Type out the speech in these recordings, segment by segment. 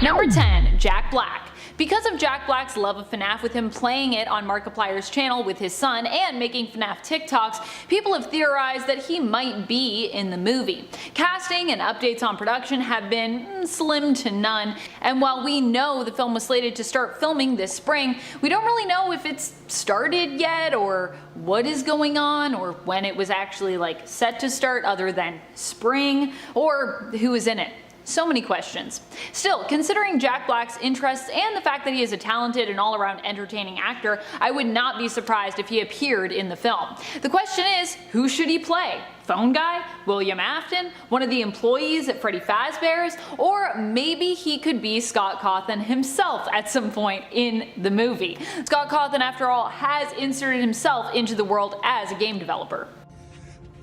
Number 10. Jack Black. Because of Jack Black's love of FNAF, with him playing it on Markiplier's channel with his son and making FNAF TikToks, people have theorized that he might be in the movie. Casting and updates on production have been slim to none, and while we know the film was slated to start filming this spring, we don't really know if it's started yet or what is going on or when it was actually set to start other than spring, or who is in it. So many questions. Still, considering Jack Black's interests and the fact that he is a talented and all-around entertaining actor, I would not be surprised if he appeared in the film. The question is, who should he play? Phone guy? William Afton? One of the employees at Freddy Fazbear's? Or maybe he could be Scott Cawthon himself at some point in the movie. Scott Cawthon, after all, has inserted himself into the world as a game developer.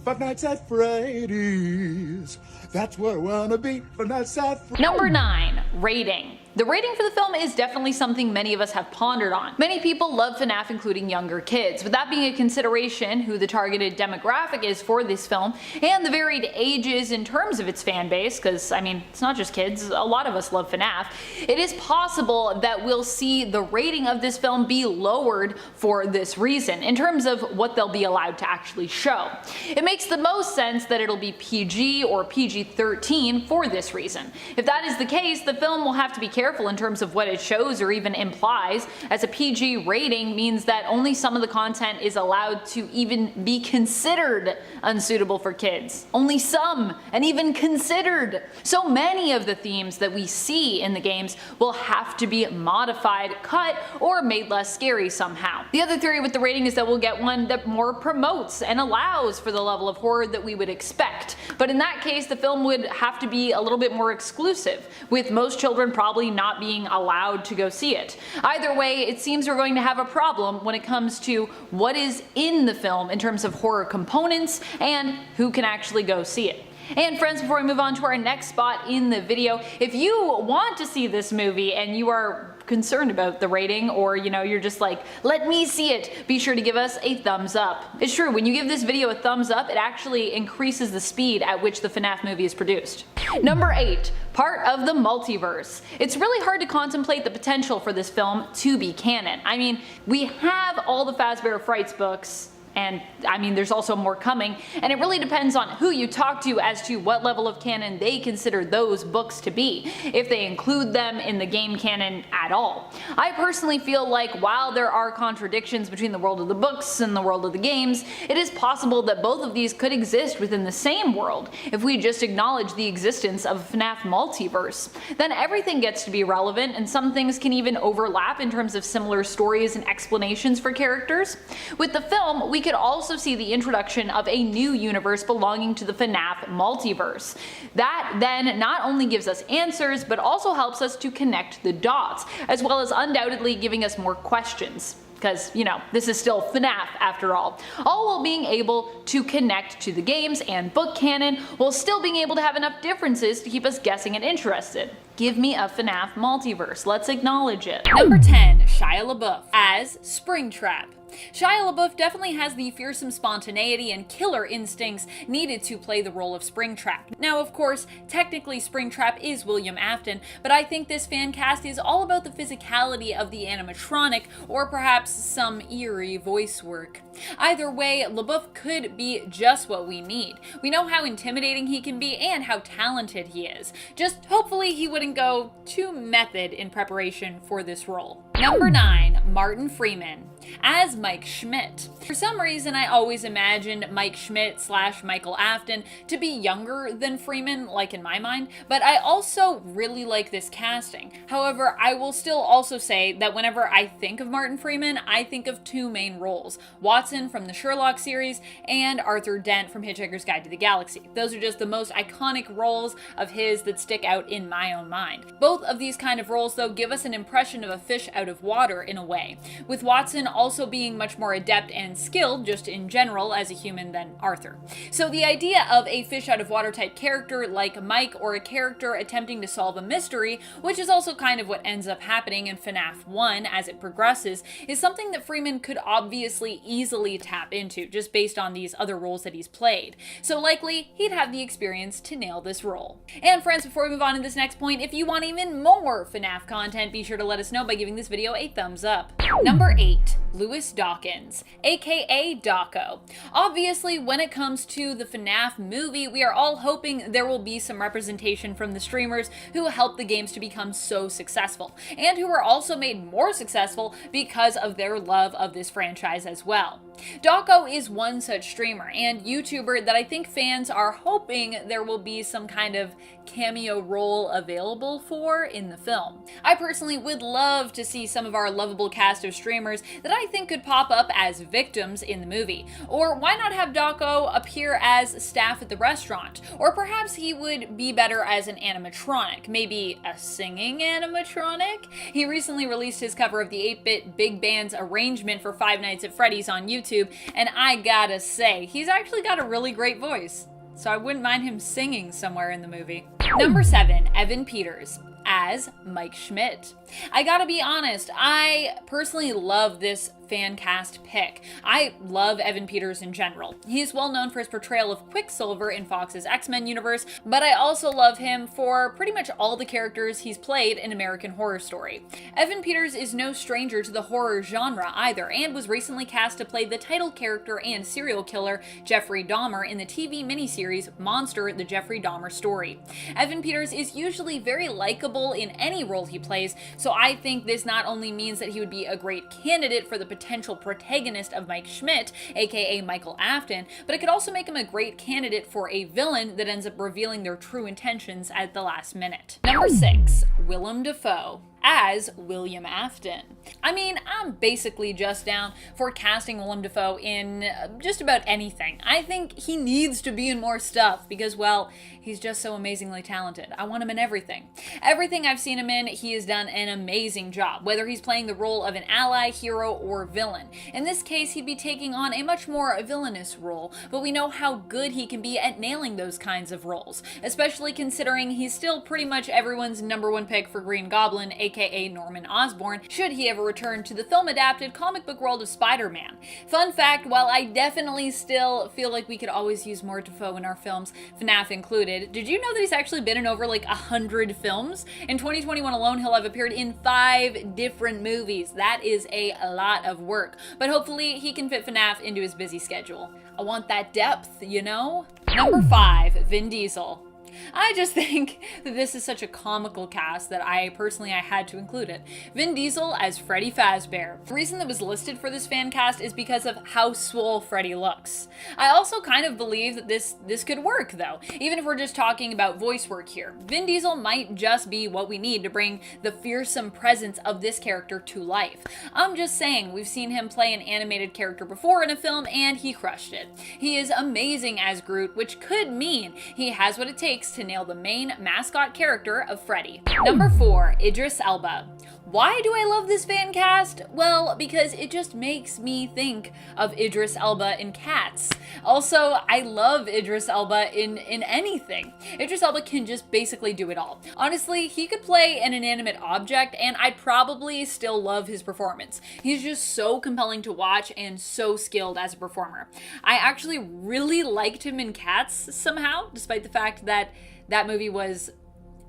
Five Nights at Freddy's. That's where I wanna be. Five Nights at Freddy's. Number 9. Rating. The rating for the film is definitely something many of us have pondered on. Many people love FNAF, including younger kids. With that being a consideration, who the targeted demographic is for this film, and the varied ages in terms of its fan base, because I mean, it's not just kids, a lot of us love FNAF, it is possible that we'll see the rating of this film be lowered for this reason, in terms of what they'll be allowed to actually show. It makes the most sense that it'll be PG or PG-13 for this reason. If that is the case, the film will have to be careful in terms of what it shows or even implies, as a PG rating means that only some of the content is allowed to even be considered unsuitable for kids. Only some, and even considered. So many of the themes that we see in the games will have to be modified, cut, or made less scary somehow. The other theory with the rating is that we'll get one that more promotes and allows for the level of horror that we would expect. But in that case, the film would have to be a little bit more exclusive, with most children probably not being allowed to go see it. Either way, it seems we're going to have a problem when it comes to what is in the film in terms of horror components and who can actually go see it. And friends, before we move on to our next spot in the video, if you want to see this movie and you are concerned about the rating, or you're just like, let me see it, be sure to give us a thumbs up. It's true, when you give this video a thumbs up, it actually increases the speed at which the FNAF movie is produced. Number 8. Part of the multiverse. It's really hard to contemplate the potential for this film to be canon. I mean, we have all the Fazbear Frights books, and I mean, there's also more coming, and it really depends on who you talk to as to what level of canon they consider those books to be, if they include them in the game canon at all. I personally feel like while there are contradictions between the world of the books and the world of the games, it is possible that both of these could exist within the same world if we just acknowledge the existence of a FNAF multiverse. Then everything gets to be relevant, and some things can even overlap in terms of similar stories and explanations for characters. With the film, we could also see the introduction of a new universe belonging to the FNAF multiverse. That then not only gives us answers, but also helps us to connect the dots, as well as undoubtedly giving us more questions. Because, this is still FNAF after all while being able to connect to the games and book canon, while still being able to have enough differences to keep us guessing and interested. Give me a FNAF multiverse, let's acknowledge it. Number 10. Shia LaBeouf as Springtrap. Shia LaBeouf definitely has the fearsome spontaneity and killer instincts needed to play the role of Springtrap. Now, of course, technically Springtrap is William Afton, but I think this fan cast is all about the physicality of the animatronic, or perhaps some eerie voice work. Either way, LaBeouf could be just what we need. We know how intimidating he can be and how talented he is. Just hopefully he wouldn't go too method in preparation for this role. Number 9. Martin Freeman as Mike Schmidt. For some reason, I always imagined Mike Schmidt / Michael Afton to be younger than Freeman, like in my mind, but I also really like this casting. However, I will still also say that whenever I think of Martin Freeman, I think of two main roles: Watson from the Sherlock series and Arthur Dent from Hitchhiker's Guide to the Galaxy. Those are just the most iconic roles of his that stick out in my own mind. Both of these kind of roles, though, give us an impression of a fish out of water in a way, with Watson also being much more adept and skilled just in general as a human than Arthur. So the idea of a fish out of water type character like Mike, or a character attempting to solve a mystery, which is also kind of what ends up happening in FNAF 1 as it progresses, is something something that Freeman could obviously easily tap into just based on these other roles that he's played. So likely, he'd have the experience to nail this role. And friends, before we move on to this next point, if you want even more FNAF content, be sure to let us know by giving this video a thumbs up. Number 8. Lewis Dawkins, aka Dawko. Obviously, when it comes to the FNAF movie, we are all hoping there will be some representation from the streamers who helped the games to become so successful, and who were also made more successful because of their love of this franchise as well. Dawko is one such streamer and YouTuber that I think fans are hoping there will be some kind of cameo role available for in the film. I personally would love to see some of our lovable cast of streamers that I think could pop up as victims in the movie. Or why not have Dawko appear as staff at the restaurant? Or perhaps he would be better as an animatronic, maybe a singing animatronic? He recently released his cover of the 8-bit big band's arrangement for Five Nights at Freddy's on YouTube, and I gotta say, he's actually got a really great voice. So I wouldn't mind him singing somewhere in the movie. Number 7, Evan Peters as Mike Schmidt. I gotta be honest, I personally love this fan cast pick. I love Evan Peters in general. He's well known for his portrayal of Quicksilver in Fox's X-Men universe, but I also love him for pretty much all the characters he's played in American Horror Story. Evan Peters is no stranger to the horror genre either, and was recently cast to play the title character and serial killer Jeffrey Dahmer in the TV miniseries Monster: The Jeffrey Dahmer Story. Evan Peters is usually very likable in any role he plays, so I think this not only means that he would be a great candidate for the potential protagonist of Mike Schmidt, aka Michael Afton, but it could also make him a great candidate for a villain that ends up revealing their true intentions at the last minute. Number 6, Willem Dafoe as William Afton. I mean, I'm basically just down for casting Willem Dafoe in just about anything. I think he needs to be in more stuff because, well, he's just so amazingly talented. I want him in everything. Everything I've seen him in, he has done an amazing job, whether he's playing the role of an ally, hero, or villain. In this case, he'd be taking on a much more villainous role, but we know how good he can be at nailing those kinds of roles, especially considering he's still pretty much everyone's #1 pick for Green Goblin, aka Norman Osborn, should he ever return to the film-adapted comic book world of Spider-Man. Fun fact, while I definitely still feel like we could always use more Dafoe in our films, FNAF included, did you know that he's actually been in over like 100 films? In 2021 alone, he'll have appeared in 5 different movies. That is a lot of work, but hopefully he can fit FNAF into his busy schedule. I want that depth, you know? Number 5, Vin Diesel. I just think that this is such a comical cast that I had to include it. Vin Diesel as Freddy Fazbear. The reason that was listed for this fan cast is because of how swole Freddy looks. I also kind of believe that this could work though, even if we're just talking about voice work here. Vin Diesel might just be what we need to bring the fearsome presence of this character to life. I'm just saying, we've seen him play an animated character before in a film and he crushed it. He is amazing as Groot, which could mean he has what it takes to nail the main mascot character of Freddy. Number 4, Idris Elba. Why do I love this fan cast? Well, because it just makes me think of Idris Elba in Cats. Also, I love Idris Elba in anything. Idris Elba can just basically do it all. Honestly, he could play an inanimate object and I'd probably still love his performance. He's just so compelling to watch and so skilled as a performer. I actually really liked him in Cats somehow, despite the fact that that movie was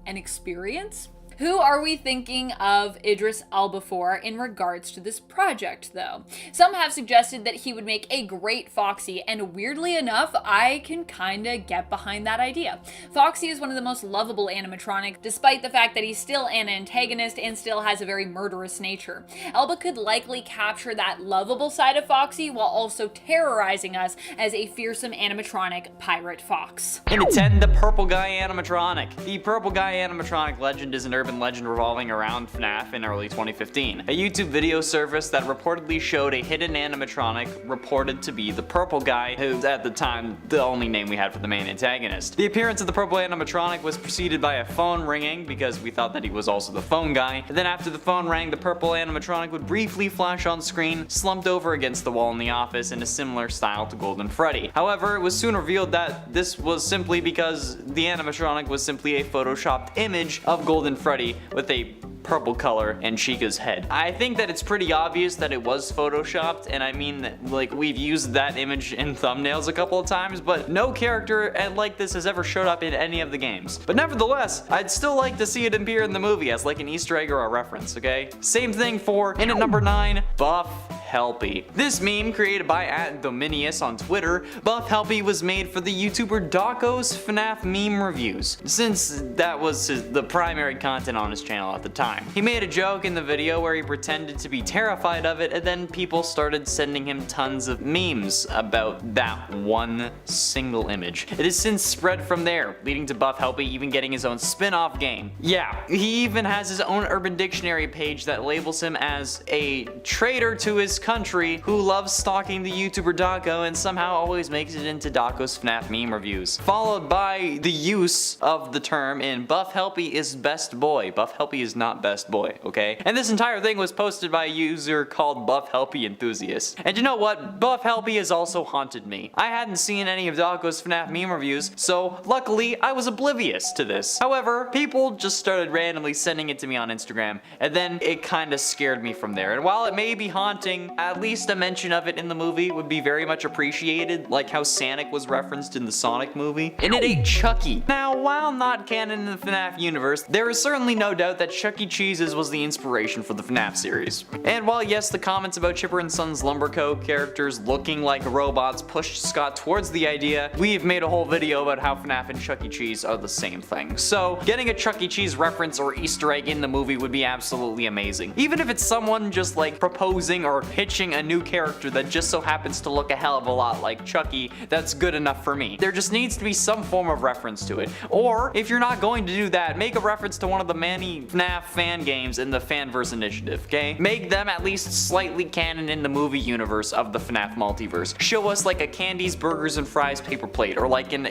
an experience. Who are we thinking of Idris Elba for in regards to this project, though? Some have suggested that he would make a great Foxy, and weirdly enough, I can kinda get behind that idea. Foxy is one of the most lovable animatronic, despite the fact that he's still an antagonist and still has a very murderous nature. Elba could likely capture that lovable side of Foxy while also terrorizing us as a fearsome animatronic pirate fox. In at 10, the Purple Guy animatronic. The Purple Guy animatronic legend is an urban legend revolving around FNAF in early 2015. A YouTube video service that reportedly showed a hidden animatronic reported to be the Purple Guy, who's at the time the only name we had for the main antagonist. The appearance of the Purple animatronic was preceded by a phone ringing because we thought that he was also the phone guy. And then after the phone rang, the Purple animatronic would briefly flash on screen, slumped over against the wall in the office in a similar style to Golden Freddy. However, it was soon revealed that this was simply because the animatronic was simply a photoshopped image of Golden Freddy with a purple color and Chica's head. I think that it's pretty obvious that it was photoshopped, and I mean, like, we've used that image in thumbnails a couple of times, but no character like this has ever showed up in any of the games. But nevertheless, I'd still like to see it appear in the movie as like an Easter egg or a reference, okay? Same thing for, in at number 9, Buff Helpy. This meme, created by @Dominius on Twitter, Buff Helpy was made for the YouTuber Daco's FNAF meme reviews, since that was the primary content on his channel at the time. He made a joke in the video where he pretended to be terrified of it, and then people started sending him tons of memes about that one single image. It has since spread from there, leading to Buff Helpy even getting his own spin-off game. Yeah, he even has his own Urban Dictionary page that labels him as a traitor to his country who loves stalking the YouTuber Daco and somehow always makes it into Daco's FNAF meme reviews. Followed by the use of the term in Buff Helpy is best boy. Buff Helpy is not best boy, okay? And this entire thing was posted by a user called Buff Helpy Enthusiast. And you know what? Buff Helpy has also haunted me. I hadn't seen any of Daco's FNAF meme reviews, so luckily I was oblivious to this. However, people just started randomly sending it to me on Instagram, and then it kinda scared me from there. And while it may be haunting, at least a mention of it in the movie would be very much appreciated, like how Sonic was referenced in the Sonic movie. And it ate Chucky. Now, while not canon in the FNAF universe, there is certainly no doubt that Chuck E. Cheese's was the inspiration for the FNAF series. And while yes, the comments about Chipper and Son's Lumberco characters looking like robots pushed Scott towards the idea, we've made a whole video about how FNAF and Chuck E. Cheese are the same thing. So, getting a Chuck E. Cheese reference or Easter egg in the movie would be absolutely amazing. Even if it's someone just like proposing or pitching a new character that just so happens to look a hell of a lot like Chucky, that's good enough for me. There just needs to be some form of reference to it. Or, if you're not going to do that, make a reference to one of the many FNAF fan games in the Fanverse initiative, okay? Make them at least slightly canon in the movie universe of the FNAF multiverse. Show us like a Candy's Burgers and Fries paper plate, or like an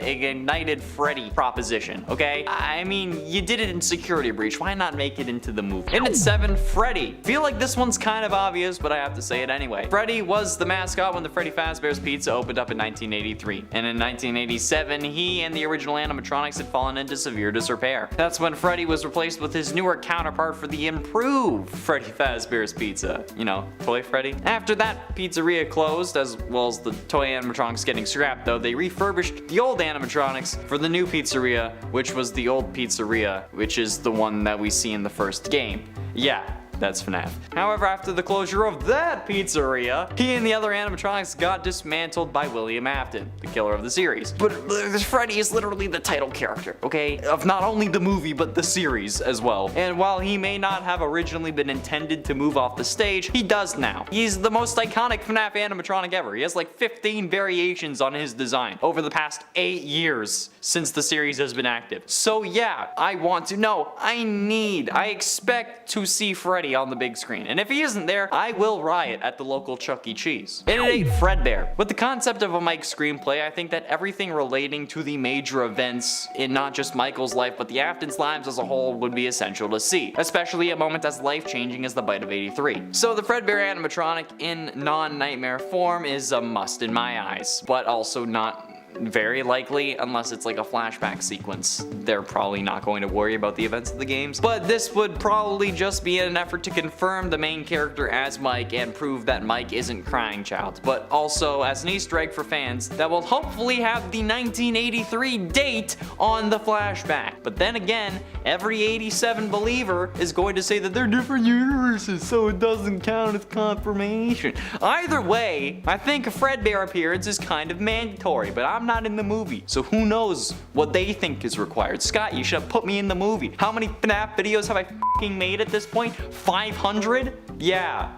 Nights At Freddy proposition, okay? I mean, you did it in Security Breach, why not make it into the movie? And at 7, Freddy. Feel like this one's kind of obvious, but I have to say it anyway. Freddy was the mascot when the Freddy Fazbear's Pizza opened up in 1983. And in 1987, he and the original animatronics had fallen into severe disrepair. That's when Freddy was replaced with his newer counterpart for the improved Freddy Fazbear's Pizza. You know, Toy Freddy. After that pizzeria closed, as well as the toy animatronics getting scrapped, though, they refurbished the old animatronics for the new pizzeria, which was the old pizzeria, which is the one that we see in the first game. Yeah, that's FNAF. However, after the closure of that pizzeria, he and the other animatronics got dismantled by William Afton, the killer of the series. But Freddy is literally the title character, okay? Of not only the movie, but the series as well. And while he may not have originally been intended to move off the stage, he does now. He's the most iconic FNAF animatronic ever. He has like 15 variations on his design over the past 8 years since the series has been active. So yeah, I want to know, I expect to see Freddy on the big screen, and if he isn't there, I will riot at the local Chuck E. Cheese. And it ain't Fredbear. With the concept of a Mike screenplay, I think that everything relating to the major events in not just Michael's life, but the Aftons' lives as a whole would be essential to see, especially a moment as life-changing as the Bite of 83. So the Fredbear animatronic in non-nightmare form is a must in my eyes, but also not very likely, unless it's like a flashback sequence. They're probably not going to worry about the events of the games. But this would probably just be an effort to confirm the main character as Mike and prove that Mike isn't Crying Child, but also as an Easter egg for fans that will hopefully have the 1983 date on the flashback. But then again, every 87 believer is going to say that they're different universes, so it doesn't count as confirmation. Either way, I think a Fredbear appearance is kind of mandatory, but I'm not in the movie, so who knows what they think is required. Scott, you should have put me in the movie. How many FNAF videos have I f***ing made at this point? 500? Yeah.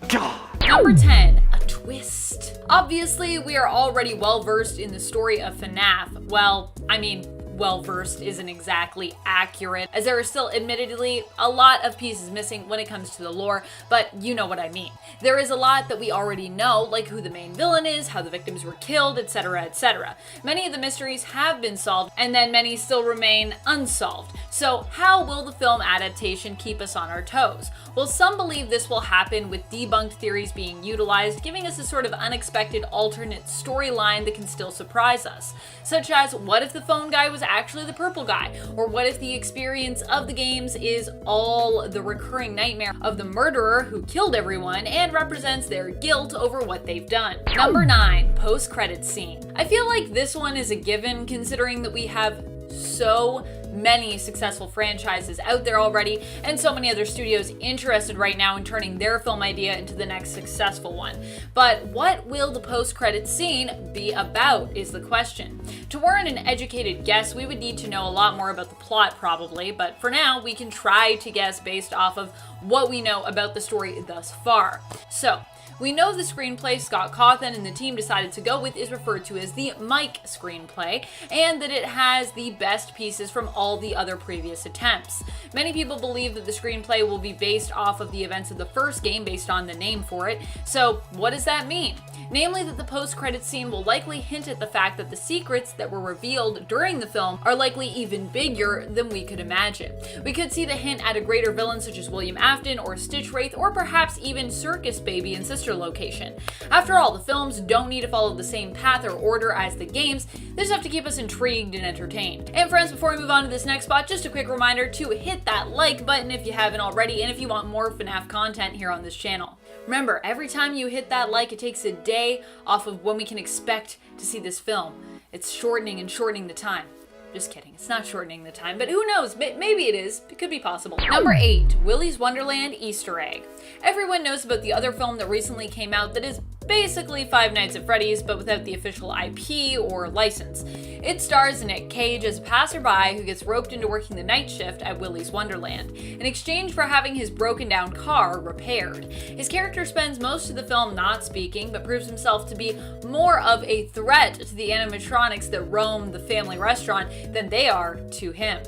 God. Number 10, a twist. Obviously, we are already well versed in the story of FNAF. Well, I mean, well-versed isn't exactly accurate, as there are still admittedly a lot of pieces missing when it comes to the lore, but you know what I mean. There is a lot that we already know, like who the main villain is, how the victims were killed, etc, etc. Many of the mysteries have been solved, and then many still remain unsolved. So how will the film adaptation keep us on our toes? Well, some believe this will happen with debunked theories being utilized, giving us a sort of unexpected alternate storyline that can still surprise us. Such as, what if the phone guy was actually the purple guy? Or what if the experience of the games is all the recurring nightmare of the murderer who killed everyone and represents their guilt over what they've done? Number 9, post-credits scene. I feel like this one is a given considering that we have so many successful franchises out there already and so many other studios interested right now in turning their film idea into the next successful one. But what will the post-credits scene be about is the question. To warrant an educated guess, we would need to know a lot more about the plot probably, but for now we can try to guess based off of what we know about the story thus far. So, we know the screenplay Scott Cawthon and the team decided to go with is referred to as the Mike screenplay, and that it has the best pieces from all the other previous attempts. Many people believe that the screenplay will be based off of the events of the first game based on the name for it, so what does that mean? Namely that the post-credits scene will likely hint at the fact that the secrets that were revealed during the film are likely even bigger than we could imagine. We could see the hint at a greater villain such as William Afton or Stitch Wraith or perhaps even Circus Baby and Sister Location. After all, the films don't need to follow the same path or order as the games, they just have to keep us intrigued and entertained. And friends, before we move on to this next spot, just a quick reminder to hit that like button if you haven't already and if you want more FNAF content here on this channel. Remember, every time you hit that like, it takes a day off of when we can expect to see this film. It's shortening the time. Just kidding, it's not shortening the time, but who knows, maybe it is. It could be possible. Number 8, Willy's Wonderland Easter egg. Everyone knows about the other film that recently came out that is basically Five Nights at Freddy's, but without the official IP or license. It stars Nick Cage as a passerby who gets roped into working the night shift at Willy's Wonderland, in exchange for having his broken down car repaired. His character spends most of the film not speaking, but proves himself to be more of a threat to the animatronics that roam the family restaurant than they are to him.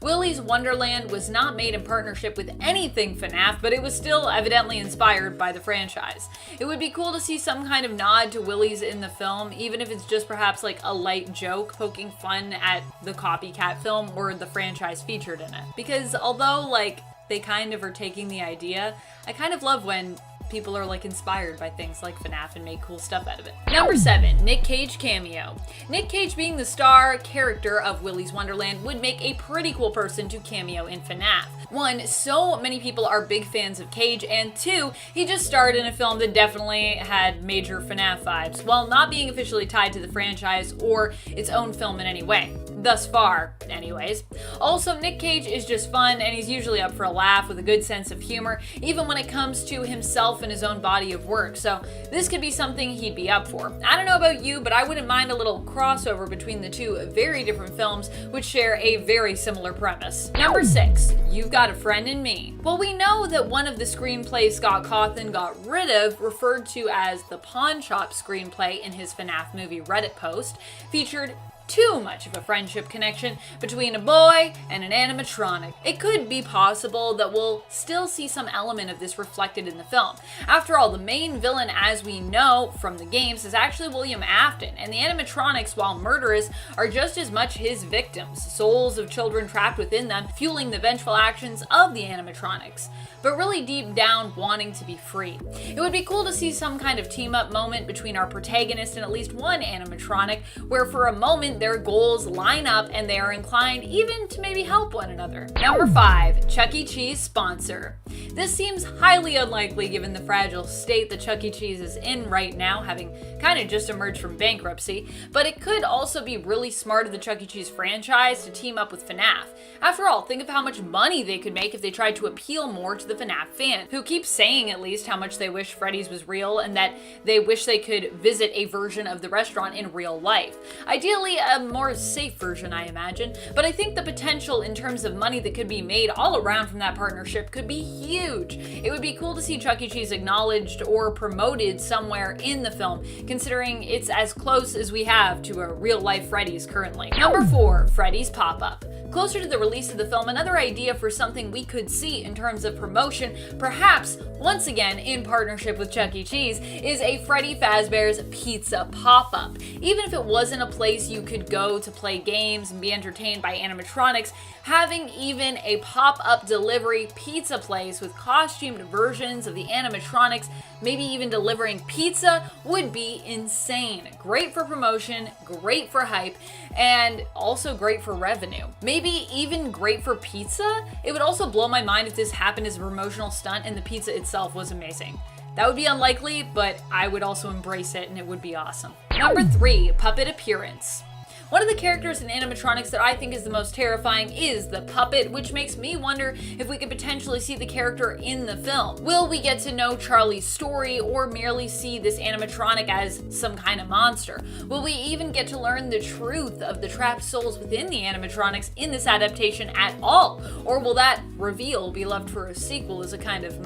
Willy's Wonderland was not made in partnership with anything FNAF, but it was still evidently inspired by the franchise. It would be cool to see some kind of nod to Willy's in the film, even if it's just perhaps like a light joke poking fun at the copycat film or the franchise featured in it. Because although like they kind of are taking the idea, I kind of love when people are like inspired by things like FNAF and make cool stuff out of it. Number 7, Nick Cage cameo. Nick Cage being the star character of Willy's Wonderland would make a pretty cool person to cameo in FNAF. 1, so many people are big fans of Cage, and 2, he just starred in a film that definitely had major FNAF vibes, while not being officially tied to the franchise or its own film in any way. Thus far, anyways. Also, Nick Cage is just fun, and he's usually up for a laugh with a good sense of humor, even when it comes to himself and his own body of work, so this could be something he'd be up for. I don't know about you, but I wouldn't mind a little crossover between the two very different films which share a very similar premise. Number 6, You've Got a Friend in Me. Well, we know that one of the screenplays Scott Cawthon got rid of, referred to as the Pawn Shop screenplay in his FNAF movie Reddit post, featured too much of a friendship connection between a boy and an animatronic. It could be possible that we'll still see some element of this reflected in the film. After all, the main villain, as we know from the games, is actually William Afton, and the animatronics, while murderous, are just as much his victims, souls of children trapped within them, fueling the vengeful actions of the animatronics, but really deep down wanting to be free. It would be cool to see some kind of team-up moment between our protagonist and at least one animatronic, where for a moment their goals line up and they are inclined even to maybe help one another. Number 5, Chuck E. Cheese sponsor. This seems highly unlikely given the fragile state that Chuck E. Cheese is in right now, having kind of just emerged from bankruptcy, but it could also be really smart of the Chuck E. Cheese franchise to team up with FNAF. After all, think of how much money they could make if they tried to appeal more to the FNAF fan, who keep saying at least how much they wish Freddy's was real and that they wish they could visit a version of the restaurant in real life. Ideally, a more safe version, I imagine, but I think the potential in terms of money that could be made all around from that partnership could be huge. It would be cool to see Chuck E. Cheese acknowledged or promoted somewhere in the film, considering it's as close as we have to a real-life Freddy's currently. Number 4, Freddy's Pop-Up. Closer to the release of the film, another idea for something we could see in terms of promotion, perhaps once again in partnership with Chuck E. Cheese, is a Freddy Fazbear's Pizza pop-up. Even if it wasn't a place you could go to play games and be entertained by animatronics, having even a pop-up delivery pizza place with costumed versions of the animatronics, maybe even delivering pizza, would be insane. Great for promotion, great for hype, and also great for revenue. Maybe even great for pizza? It would also blow my mind if this happened as a promotional stunt and the pizza itself was amazing. That would be unlikely, but I would also embrace it and it would be awesome. Number 3, puppet appearance. One of the characters in animatronics that I think is the most terrifying is the puppet, which makes me wonder if we could potentially see the character in the film. Will we get to know Charlie's story or merely see this animatronic as some kind of monster? Will we even get to learn the truth of the trapped souls within the animatronics in this adaptation at all? Or will that reveal be left for a sequel as a kind of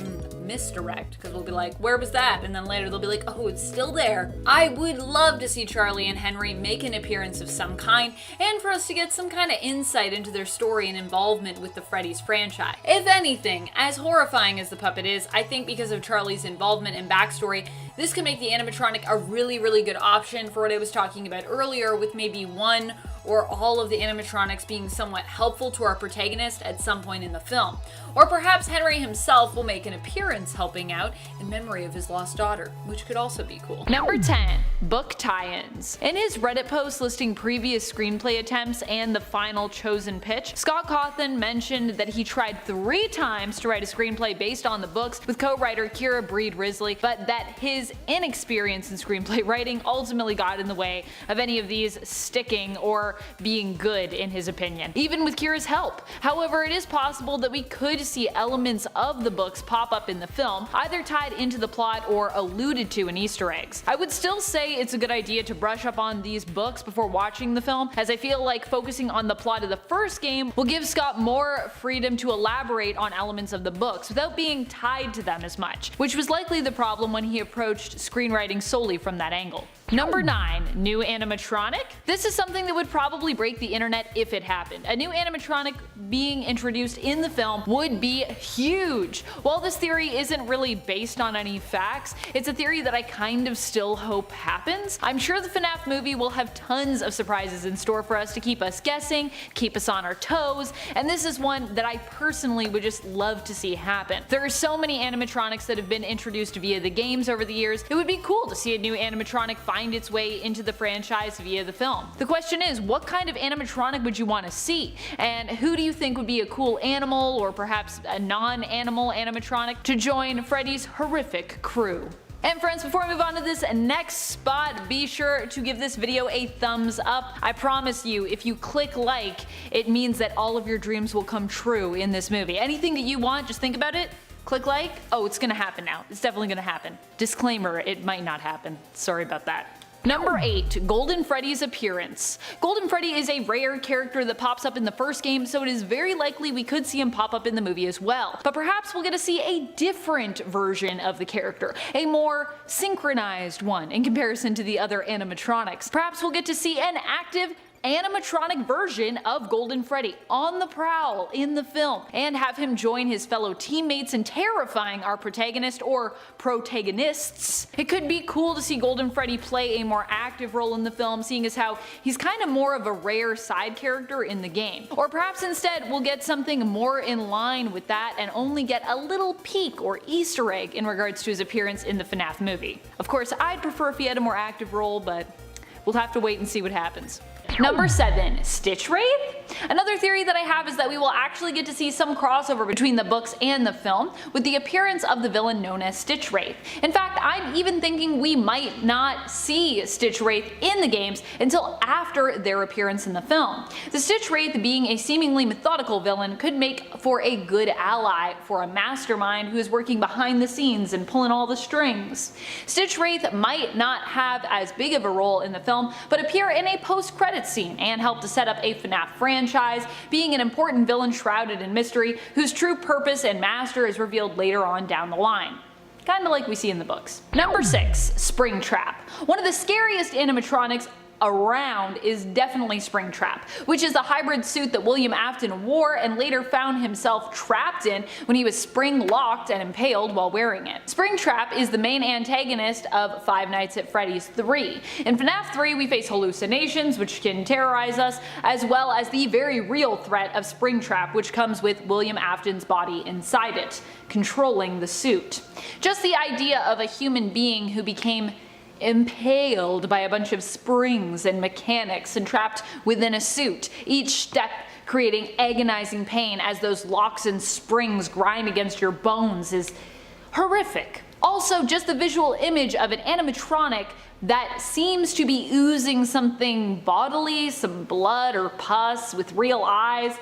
misdirect? Because we'll be like, where was that? And then later they'll be like, oh, it's still there. I would love to see Charlie and Henry make an appearance of some kind, and for us to get some kind of insight into their story and involvement with the Freddy's franchise. If anything, as horrifying as the puppet is, I think because of Charlie's involvement and backstory, this could make the animatronic a really, really good option for what I was talking about earlier, with maybe one or all of the animatronics being somewhat helpful to our protagonist at some point in the film. Or perhaps Henry himself will make an appearance helping out in memory of his lost daughter, which could also be cool. Number 10, book tie-ins. In his Reddit post listing previous screenplay attempts and the final chosen pitch, Scott Cawthon mentioned that he tried 3 times to write a screenplay based on the books with co-writer Kira Breed Risley, but that his inexperience in screenplay writing ultimately got in the way of any of these sticking or being good in his opinion, even with Kira's help. However, it is possible that we could see elements of the books pop up in the film, either tied into the plot or alluded to in Easter eggs. I would still say it's a good idea to brush up on these books before watching the film, as I feel like focusing on the plot of the first game will give Scott more freedom to elaborate on elements of the books without being tied to them as much, which was likely the problem when he approached screenwriting solely from that angle. Number 9, new animatronic. This is something that would probably break the internet if it happened. A new animatronic being introduced in the film would be huge. While this theory isn't really based on any facts, it's a theory that I kind of still hope happens. I'm sure the FNAF movie will have tons of surprises in store for us to keep us guessing, keep us on our toes, and this is one that I personally would just love to see happen. There are so many animatronics that have been introduced via the games over the years. It would be cool to see a new animatronic find its way into the franchise via the film. The question is, what kind of animatronic would you want to see? And who do you think would be a cool animal, or perhaps a non-animal animatronic, to join Freddy's horrific crew? And friends, before we move on to this next spot, be sure to give this video a thumbs up. I promise you, if you click like, it means that all of your dreams will come true in this movie. Anything that you want, just think about it. Click like. Oh, it's gonna happen now. It's definitely gonna happen. Disclaimer, it might not happen. Sorry about that. Number 8, Golden Freddy's appearance. Golden Freddy is a rare character that pops up in the first game, so it is very likely we could see him pop up in the movie as well. But perhaps we'll get to see a different version of the character, a more synchronized one in comparison to the other animatronics. Perhaps we'll get to see an active animatronic version of Golden Freddy on the prowl in the film, and have him join his fellow teammates in terrifying our protagonist or protagonists. It could be cool to see Golden Freddy play a more active role in the film, seeing as how he's kind of more of a rare side character in the game. Or perhaps instead we'll get something more in line with that and only get a little peek or Easter egg in regards to his appearance in the FNAF movie. Of course, I'd prefer if he had a more active role, but we'll have to wait and see what happens. Number 7, Stitch Wraith? Another theory that I have is that we will actually get to see some crossover between the books and the film, with the appearance of the villain known as Stitch Wraith. In fact, I'm even thinking we might not see Stitch Wraith in the games until after their appearance in the film. The Stitch Wraith, being a seemingly methodical villain, could make for a good ally for a mastermind who is working behind the scenes and pulling all the strings. Stitch Wraith might not have as big of a role in the film, but appear in a post-credits scene and help to set up a FNAF franchise, being an important villain shrouded in mystery, whose true purpose and master is revealed later on down the line. Kinda like we see in the books. Number 6, Springtrap. One of the scariest animatronics around is definitely Springtrap, which is the hybrid suit that William Afton wore and later found himself trapped in when he was spring-locked and impaled while wearing it. Springtrap is the main antagonist of Five Nights at Freddy's 3. In FNAF 3 we face hallucinations which can terrorize us, as well as the very real threat of Springtrap, which comes with William Afton's body inside it, controlling the suit. Just the idea of a human being who became impaled by a bunch of springs and mechanics and trapped within a suit, each step creating agonizing pain as those locks and springs grind against your bones, is horrific. Also, just the visual image of an animatronic that seems to be oozing something bodily, some blood or pus with real eyes,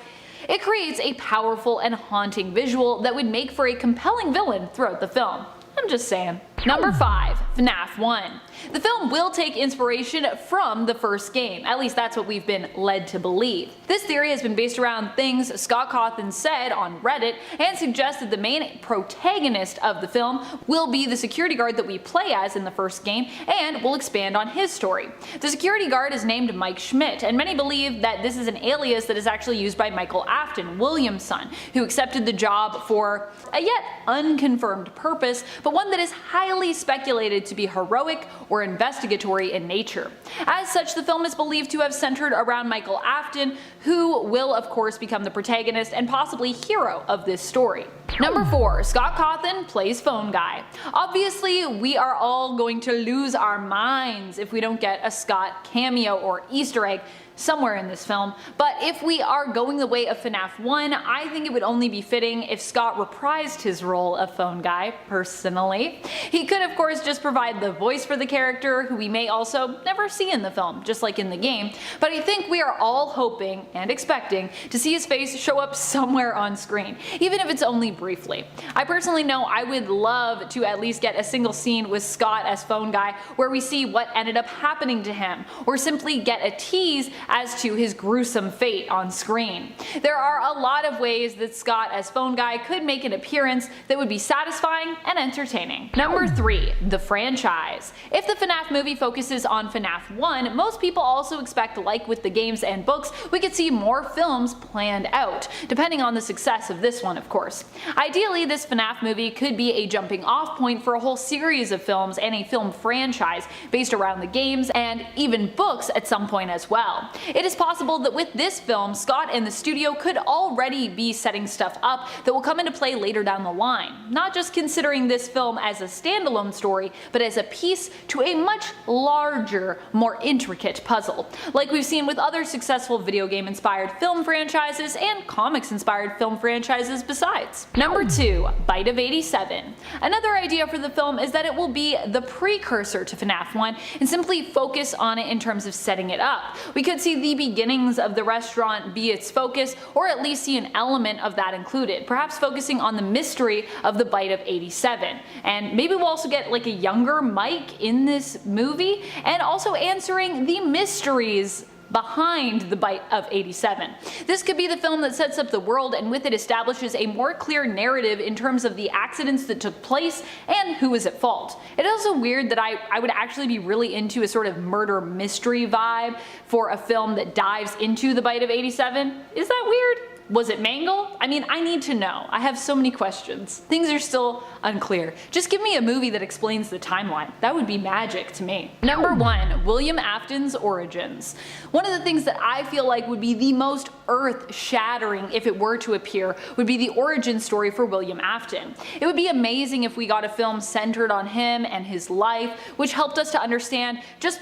it creates a powerful and haunting visual that would make for a compelling villain throughout the film. I'm just saying. Number 5. FNAF 1. The film will take inspiration from the first game, at least that's what we've been led to believe. This theory has been based around things Scott Cawthon said on Reddit and suggested the main protagonist of the film will be the security guard that we play as in the first game, and will expand on his story. The security guard is named Mike Schmidt, and many believe that this is an alias that is actually used by Michael Afton, William's son, who accepted the job for a yet unconfirmed purpose, but one that is highly speculated to be heroic or investigatory in nature. As such, the film is believed to have centered around Michael Afton, who will of course become the protagonist and possibly hero of this story. Number 4. Scott Cawthon plays Phone Guy. Obviously, we are all going to lose our minds if we don't get a Scott cameo or Easter egg somewhere in this film, but if we are going the way of FNAF 1, I think it would only be fitting if Scott reprised his role of Phone Guy, personally. He could of course just provide the voice for the character, who we may also never see in the film, just like in the game, but I think we are all hoping and expecting to see his face show up somewhere on screen, even if it's only briefly. I personally know I would love to at least get a single scene with Scott as Phone Guy where we see what ended up happening to him, or simply get a tease as to his gruesome fate on screen. There are a lot of ways that Scott as Phone Guy could make an appearance that would be satisfying and entertaining. Number 3. The franchise. If the FNAF movie focuses on FNAF 1, most people also expect, like with the games and books, we could see more films planned out, depending on the success of this one of course. Ideally, this FNAF movie could be a jumping off point for a whole series of films and a film franchise based around the games and even books at some point as well. It is possible that with this film, Scott and the studio could already be setting stuff up that will come into play later down the line, not just considering this film as a standalone story, but as a piece to a much larger, more intricate puzzle, like we've seen with other successful video game inspired film franchises and comics inspired film franchises besides. Number 2. Bite of 87. Another idea for the film is that it will be the precursor to FNAF 1 and simply focus on it in terms of setting it up. We could see the beginnings of the restaurant be its focus, or at least see an element of that included, perhaps focusing on the mystery of the Bite of 87. And maybe we'll also get like a younger Mike in this movie, and also answering the mysteries behind the Bite of 87. This could be the film that sets up the world and with it establishes a more clear narrative in terms of the accidents that took place and who is at fault. It is also weird that I would actually be really into a sort of murder mystery vibe for a film that dives into the Bite of 87. Is that weird? Was it Mangle? I mean, I need to know. I have so many questions. Things are still unclear. Just give me a movie that explains the timeline. That would be magic to me. Number 1. William Afton's origins. One of the things that I feel like would be the most earth-shattering if it were to appear would be the origin story for William Afton. It would be amazing if we got a film centered on him and his life, which helped us to understand just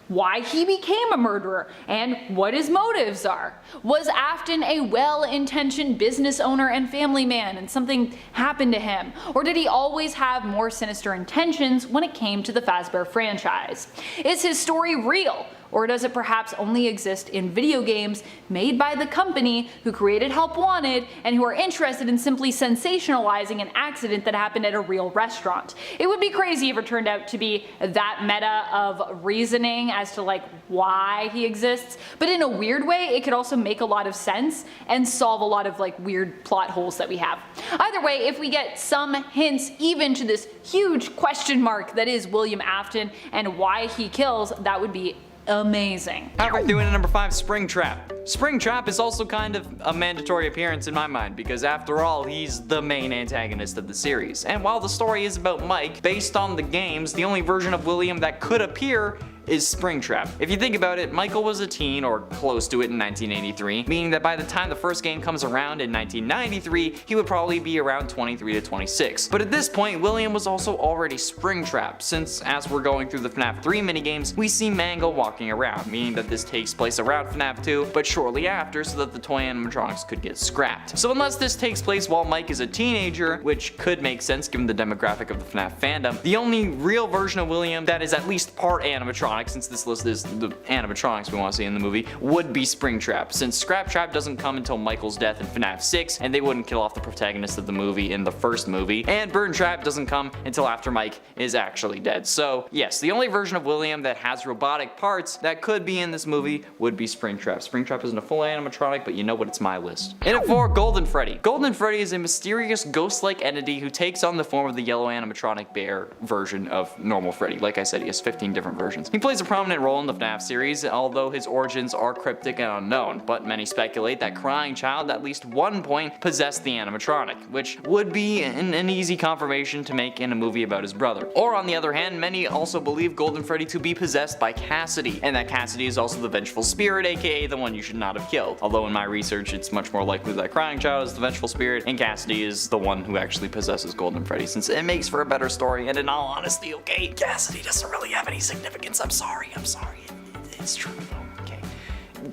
why he became a murderer and what his motives are. Was Afton a well-intentioned business owner and family man and something happened to him? Or did he always have more sinister intentions when it came to the Fazbear franchise? Is his story real? Or does it perhaps only exist in video games made by the company who created Help Wanted and who are interested in simply sensationalizing an accident that happened at a real restaurant? It would be crazy if it turned out to be that meta of reasoning as to like why he exists, but in a weird way it could also make a lot of sense and solve a lot of like weird plot holes that we have. Either way, if we get some hints even to this huge question mark that is William Afton and why he kills, that would be amazing. Halfway through into number 5, Springtrap. Springtrap is also kind of a mandatory appearance in my mind because after all, he's the main antagonist of the series. And while the story is about Mike, based on the games, the only version of William that could appear is Springtrap. If you think about it, Michael was a teen or close to it in 1983, meaning that by the time the first game comes around in 1993, he would probably be around 23 to 26. But at this point, William was also already Springtrap, since as we're going through the FNAF 3 minigames, we see Mango walking around, meaning that this takes place around FNAF 2, but shortly after so that the toy animatronics could get scrapped. So unless this takes place while Mike is a teenager, which could make sense given the demographic of the FNAF fandom, the only real version of William that is at least part animatronic, since this list is the animatronics we want to see in the movie, would be Springtrap, since Scraptrap doesn't come until Michael's death in FNAF 6, and they wouldn't kill off the protagonist of the movie in the first movie, and Burntrap doesn't come until after Mike is actually dead. So yes, the only version of William that has robotic parts that could be in this movie would be Springtrap. Springtrap isn't a full animatronic, but you know what, it's my list. In at 4, Golden Freddy. Golden Freddy is a mysterious ghost-like entity who takes on the form of the yellow animatronic bear version of normal Freddy. Like I said, he has 15 different versions. He plays a prominent role in the FNAF series, although his origins are cryptic and unknown, but many speculate that Crying Child at least one point possessed the animatronic, which would be an easy confirmation to make in a movie about his brother. Or on the other hand, many also believe Golden Freddy to be possessed by Cassidy, and that Cassidy is also the vengeful spirit, aka the one you should not have killed. Although in my research, it's much more likely that Crying Child is the vengeful spirit, and Cassidy is the one who actually possesses Golden Freddy, since it makes for a better story, and in all honesty, okay, Cassidy doesn't really have any significance. I'm sorry. It's true though, okay.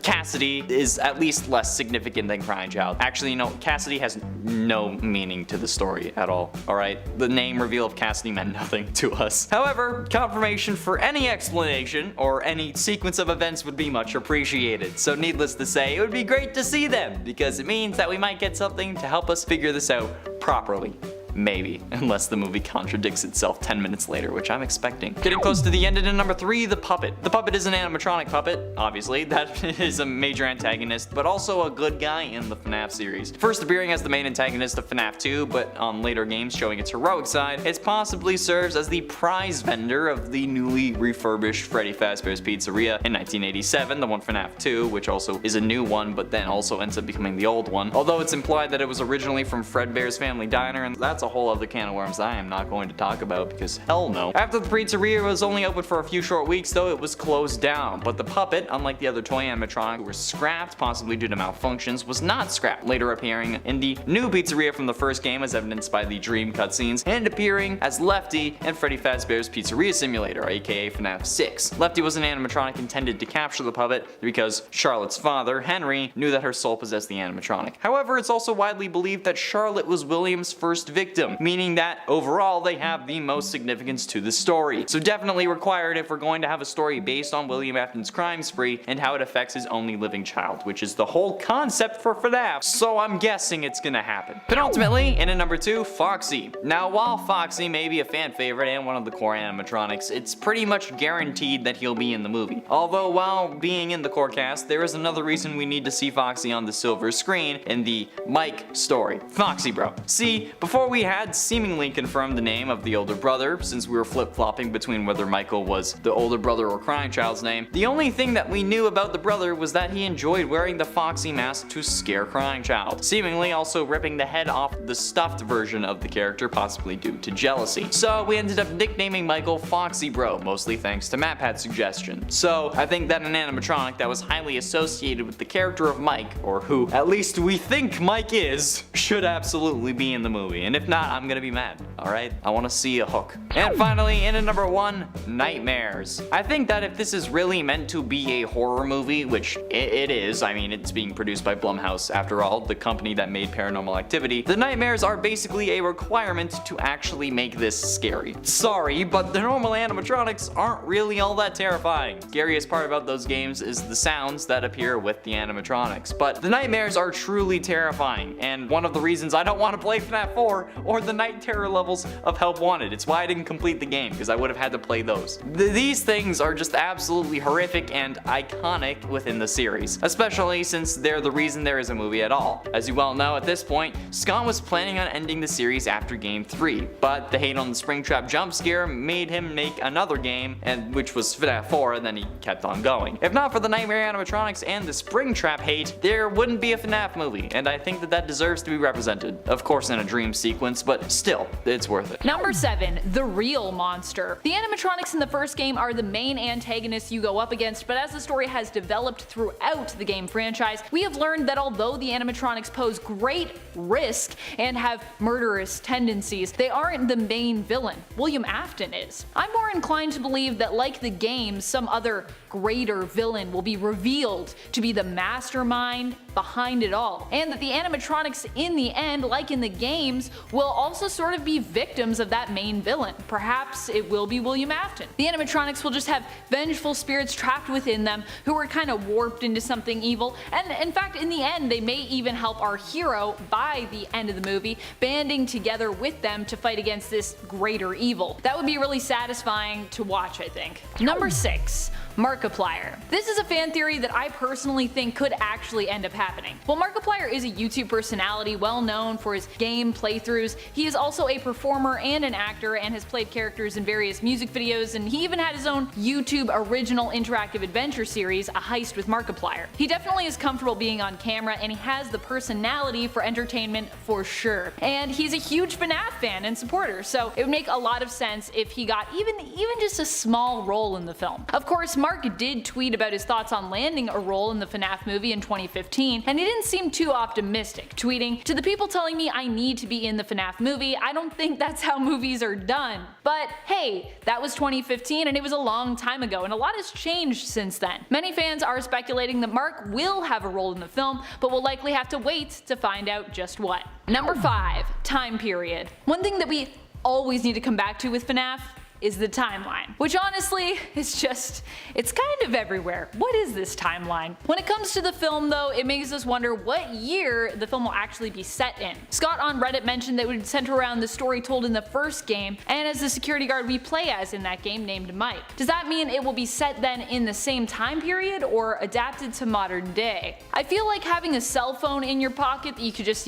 Cassidy is at least less significant than Crying Child. Actually, you know, Cassidy has no meaning to the story at all, alright? The name reveal of Cassidy meant nothing to us. However, confirmation for any explanation or any sequence of events would be much appreciated. So needless to say, it would be great to see them, because it means that we might get something to help us figure this out properly. Maybe, unless the movie contradicts itself 10 minutes later, which I'm expecting. Getting close to the end, and in number 3, the puppet. The puppet is an animatronic puppet, obviously. That is a major antagonist, but also a good guy in the FNAF series. First appearing as the main antagonist of FNAF 2, but on later games showing its heroic side, it possibly serves as the prize vendor of the newly refurbished Freddy Fazbear's Pizzeria in 1987, the one FNAF 2, which also is a new one, but then also ends up becoming the old one. Although it's implied that it was originally from Fredbear's Family Diner, and that's a whole other can of worms I am not going to talk about, because hell no. After the pizzeria was only open for a few short weeks though, it was closed down, but the puppet, unlike the other toy animatronic who were scrapped, possibly due to malfunctions, was not scrapped, later appearing in the new pizzeria from the first game as evidenced by the dream cutscenes, and appearing as Lefty in Freddy Fazbear's Pizzeria Simulator, aka FNAF 6. Lefty was an animatronic intended to capture the puppet because Charlotte's father, Henry, knew that her soul possessed the animatronic. However, it's also widely believed that Charlotte was William's first victim, meaning that overall they have the most significance to the story. So definitely required if we're going to have a story based on William Afton's crime spree and how it affects his only living child, which is the whole concept for FNAF, so I'm guessing it's gonna happen. Penultimately, in at number 2, Foxy. Now while Foxy may be a fan favorite and one of the core animatronics, it's pretty much guaranteed that he'll be in the movie. Although while being in the core cast, there is another reason we need to see Foxy on the silver screen in the Mike story. Foxy bro. See, before we had seemingly confirmed the name of the older brother, since we were flip-flopping between whether Michael was the older brother or Crying Child's name, the only thing that we knew about the brother was that he enjoyed wearing the Foxy mask to scare Crying Child, seemingly also ripping the head off the stuffed version of the character, possibly due to jealousy. So we ended up nicknaming Michael Foxy Bro, mostly thanks to MatPat's suggestion. So I think that an animatronic that was highly associated with the character of Mike, or who at least we think Mike is, should absolutely be in the movie, and if not, I'm gonna be mad, alright? I wanna see a hook. And finally, in at number 1, Nightmares. I think that if this is really meant to be a horror movie, which it is, I mean, it's being produced by Blumhouse after all, the company that made Paranormal Activity, the Nightmares are basically a requirement to actually make this scary. Sorry, but the normal animatronics aren't really all that terrifying. Scariest part about those games is the sounds that appear with the animatronics, but the Nightmares are truly terrifying, and one of the reasons I don't want to play FNAF 4 or the night terror levels of Help Wanted. It's why I didn't complete the game, because I would have had to play those. These things are just absolutely horrific and iconic within the series, especially since they're the reason there is a movie at all. As you well know, at this point, Scott was planning on ending the series after Game 3, but the hate on the Springtrap jump scare made him make another game, and which was FNAF 4, and then he kept on going. If not for the nightmare animatronics and the Springtrap hate, there wouldn't be a FNAF movie, and I think that deserves to be represented. Of course in a dream sequence, but still, it's worth it. Number 7. The Real Monster. The animatronics in the first game are the main antagonists you go up against, but as the story has developed throughout the game franchise, we have learned that although the animatronics pose great risk and have murderous tendencies, they aren't the main villain. William Afton is. I'm more inclined to believe that, like the game, some other greater villain will be revealed to be the mastermind behind it all, and that the animatronics in the end, like in the games, will also sort of be victims of that main villain. Perhaps it will be William Afton. The animatronics will just have vengeful spirits trapped within them who are kind of warped into something evil, and in fact in the end they may even help our hero by the end of the movie, banding together with them to fight against this greater evil. That would be really satisfying to watch, I think. Number 6. Markiplier. This is a fan theory that I personally think could actually end up happening. While Markiplier is a YouTube personality well known for his game playthroughs, he is also a performer and an actor and has played characters in various music videos, and he even had his own YouTube original interactive adventure series, A Heist with Markiplier. He definitely is comfortable being on camera, and he has the personality for entertainment for sure. And he's a huge FNAF fan and supporter, so it would make a lot of sense if he got even just a small role in the film. Of course, Mark did tweet about his thoughts on landing a role in the FNAF movie in 2015, and he didn't seem too optimistic, tweeting, "To the people telling me I need to be in the FNAF movie, I don't think that's how movies are done." But hey, that was 2015 and it was a long time ago, and a lot has changed since then. Many fans are speculating that Mark will have a role in the film, but will likely have to wait to find out just what. Number 5. Time period. One thing that we always need to come back to with FNAF is the timeline, which honestly is just, it's kind of everywhere. What is this timeline? When it comes to the film though, it makes us wonder what year the film will actually be set in. Scott on Reddit mentioned that it would center around the story told in the first game and as the security guard we play as in that game named Mike. Does that mean it will be set then in the same time period or adapted to modern day? I feel like having a cell phone in your pocket that you could just,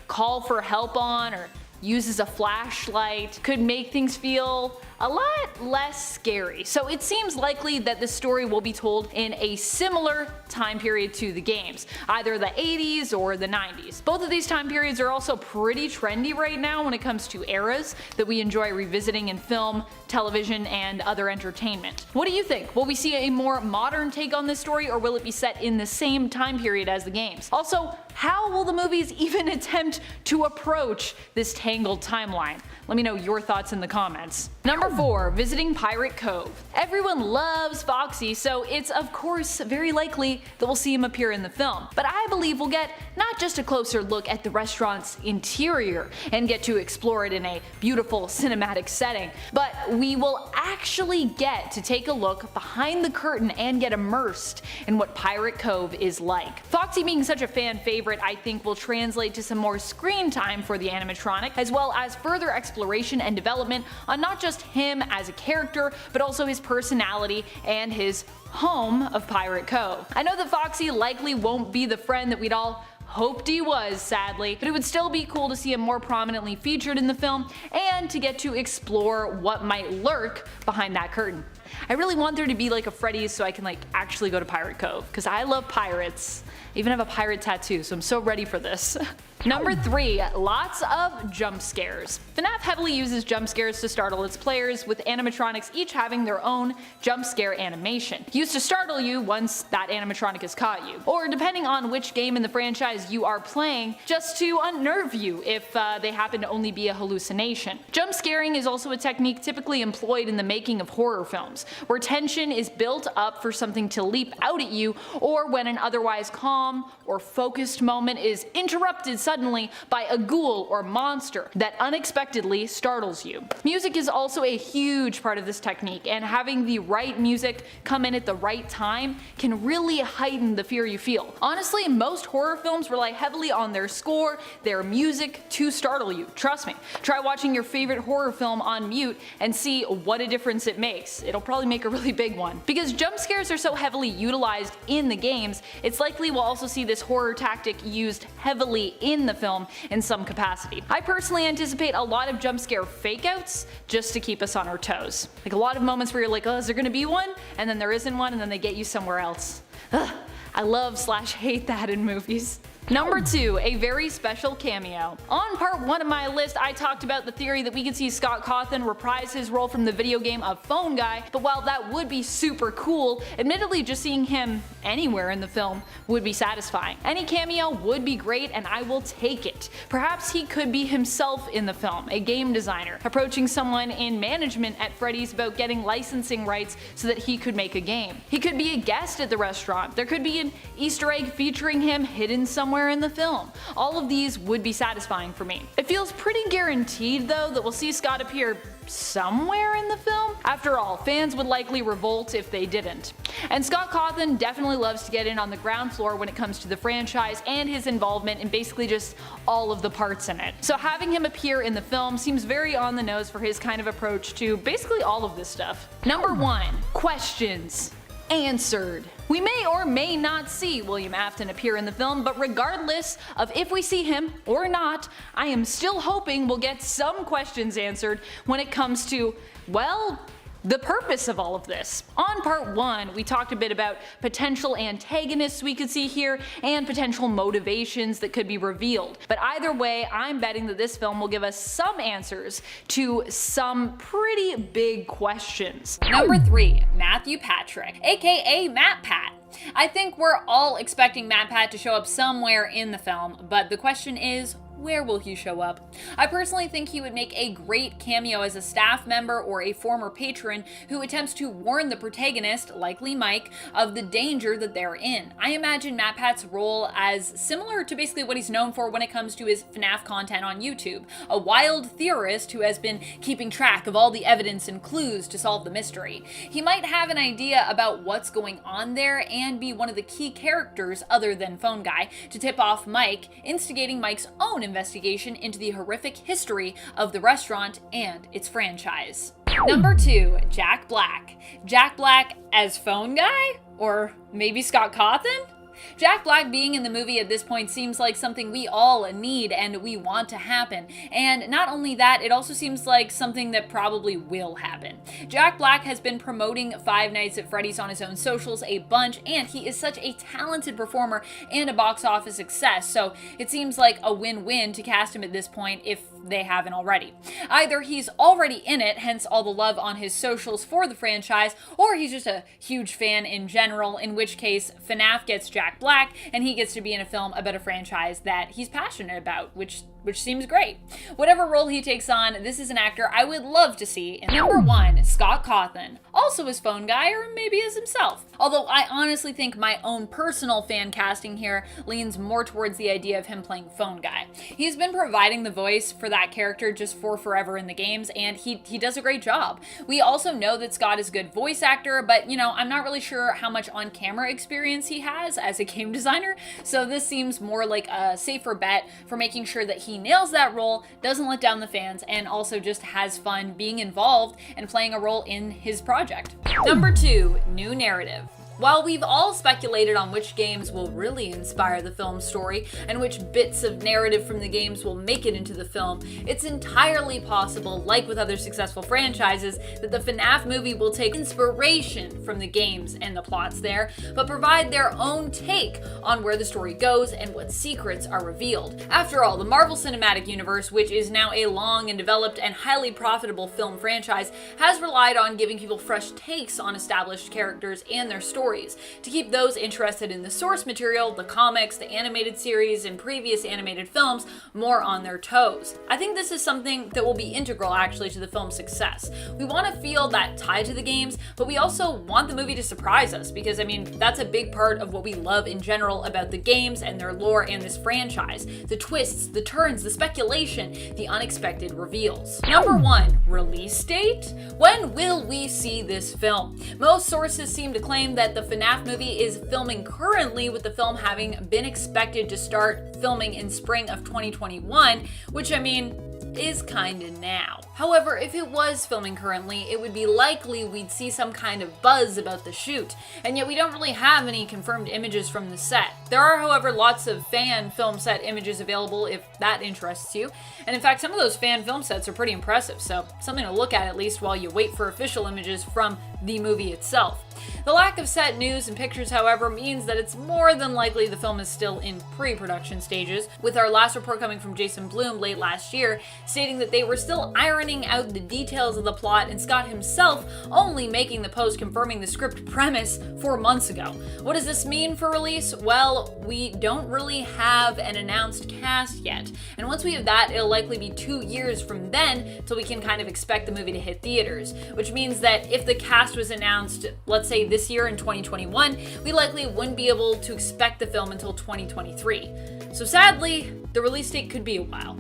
call for help on or use as a flashlight could make things feel a lot less scary. So it seems likely that the story will be told in a similar time period to the games, either the 80s or the 90s. Both of these time periods are also pretty trendy right now when it comes to eras that we enjoy revisiting in film, television, and other entertainment. What do you think? Will we see a more modern take on this story, or will it be set in the same time period as the games? Also, how will the movies even attempt to approach this tangled timeline? Let me know your thoughts in the comments. Number 4. Visiting Pirate Cove. Everyone loves Foxy, so it's of course very likely that we'll see him appear in the film. But I believe we'll get not just a closer look at the restaurant's interior and get to explore it in a beautiful cinematic setting, but we will actually get to take a look behind the curtain and get immersed in what Pirate Cove is like. Foxy being such a fan favorite, I think will translate to some more screen time for the animatronic, as well as further exploration and development on not just him as a character, but also his personality and his home of Pirate Cove. I know that Foxy likely won't be the friend that we'd all hoped he was, sadly, but it would still be cool to see him more prominently featured in the film and to get to explore what might lurk behind that curtain. I really want there to be like a Freddy's so I can actually go to Pirate Cove, because I love pirates. I even have a pirate tattoo, so I'm so ready for this. Number 3. Lots of jump scares. FNAF heavily uses jump scares to startle its players, with animatronics each having their own jump scare animation, used to startle you once that animatronic has caught you, or depending on which game in the franchise you are playing, just to unnerve you if they happen to only be a hallucination. Jump scaring is also a technique typically employed in the making of horror films, where tension is built up for something to leap out at you, or when an otherwise calm calm or focused moment is interrupted suddenly by a ghoul or monster that unexpectedly startles you. Music is also a huge part of this technique, and having the right music come in at the right time can really heighten the fear you feel. Honestly, most horror films rely heavily on their score, their music to startle you. Trust me. Try watching your favorite horror film on mute and see what a difference it makes. It'll probably make a really big one. Because jump scares are so heavily utilized in the games, it's likely we'll also see this horror tactic used heavily in the film in some capacity. I personally anticipate a lot of jump scare fake outs just to keep us on our toes. Like a lot of moments where you're like, oh, is there gonna be one? And then there isn't one, and then they get you somewhere else. Ugh, I love/hate that in movies. Number 2, a very special cameo. On part 1 of my list, I talked about the theory that we could see Scott Cawthon reprise his role from the video game of Phone Guy, but while that would be super cool, admittedly just seeing him anywhere in the film would be satisfying. Any cameo would be great, and I will take it. Perhaps he could be himself in the film, a game designer, approaching someone in management at Freddy's about getting licensing rights so that he could make a game. He could be a guest at the restaurant. There could be an Easter egg featuring him hidden somewhere in the film. All of these would be satisfying for me. It feels pretty guaranteed though that we'll see Scott appear somewhere in the film. After all, fans would likely revolt if they didn't. And Scott Cawthon definitely loves to get in on the ground floor when it comes to the franchise and his involvement in basically just all of the parts in it. So having him appear in the film seems very on the nose for his kind of approach to basically all of this stuff. Number 1, questions answered. We may or may not see William Afton appear in the film, but regardless of if we see him or not, I am still hoping we'll get some questions answered when it comes to, well, the purpose of all of this. On part 1, we talked a bit about potential antagonists we could see here and potential motivations that could be revealed. But either way, I'm betting that this film will give us some answers to some pretty big questions. Number 3, Matthew Patrick, aka Matt Pat. I think we're all expecting Matt Pat to show up somewhere in the film, but the question is, where will he show up? I personally think he would make a great cameo as a staff member or a former patron who attempts to warn the protagonist, likely Mike, of the danger that they're in. I imagine Matt Pat's role as similar to basically what he's known for when it comes to his FNAF content on YouTube, a wild theorist who has been keeping track of all the evidence and clues to solve the mystery. He might have an idea about what's going on there and be one of the key characters other than Phone Guy to tip off Mike, instigating Mike's own investigation into the horrific history of the restaurant and its franchise. Number 2, Jack Black. Jack Black as Phone Guy? Or maybe Scott Cawthon? Jack Black being in the movie at this point seems like something we all need and we want to happen. And not only that, it also seems like something that probably will happen. Jack Black has been promoting Five Nights at Freddy's on his own socials a bunch, and he is such a talented performer and a box office success, so it seems like a win-win to cast him at this point if they haven't already. Either he's already in it, hence all the love on his socials for the franchise, or he's just a huge fan in general, in which case FNAF gets Jack Black and he gets to be in a film about a franchise that he's passionate about, which seems great. Whatever role he takes on, this is an actor I would love to see in. Number 1, Scott Cawthon, also as Phone Guy or maybe as himself. Although I honestly think my own personal fan casting here leans more towards the idea of him playing Phone Guy. He's been providing the voice for that character just for forever in the games, and he does a great job. We also know that Scott is a good voice actor, but you know, I'm not really sure how much on-camera experience he has as a game designer, so this seems more like a safer bet for making sure that he nails that role, doesn't let down the fans, and also just has fun being involved and playing a role in his project. Number 2, new narrative. While we've all speculated on which games will really inspire the film's story and which bits of narrative from the games will make it into the film, it's entirely possible, like with other successful franchises, that the FNAF movie will take inspiration from the games and the plots there, but provide their own take on where the story goes and what secrets are revealed. After all, the Marvel Cinematic Universe, which is now a long and developed and highly profitable film franchise, has relied on giving people fresh takes on established characters and their stories stories, to keep those interested in the source material, the comics, the animated series, and previous animated films more on their toes. I think this is something that will be integral actually to the film's success. We want to feel that tie to the games, but we also want the movie to surprise us, because I mean, that's a big part of what we love in general about the games and their lore and this franchise. The twists, the turns, the speculation, the unexpected reveals. Number 1, release date? When will we see this film? Most sources seem to claim that the FNAF movie is filming currently, with the film having been expected to start filming in spring of 2021, which I mean, is kinda now. However, if it was filming currently, it would be likely we'd see some kind of buzz about the shoot, and yet we don't really have any confirmed images from the set. There are, however, lots of fan film set images available if that interests you, and in fact some of those fan film sets are pretty impressive, so something to look at least while you wait for official images from the movie itself. The lack of set news and pictures, however, means that it's more than likely the film is still in pre-production stages, with our last report coming from Jason Blum late last year, stating that they were still ironing out the details of the plot, and Scott himself only making the post confirming the script premise 4 months ago. What does this mean for release? Well, we don't really have an announced cast yet, and once we have that, it'll likely be 2 years from then till we can kind of expect the movie to hit theaters, which means that if the cast was announced, let's say this year in 2021, we likely wouldn't be able to expect the film until 2023. So sadly, the release date could be a while.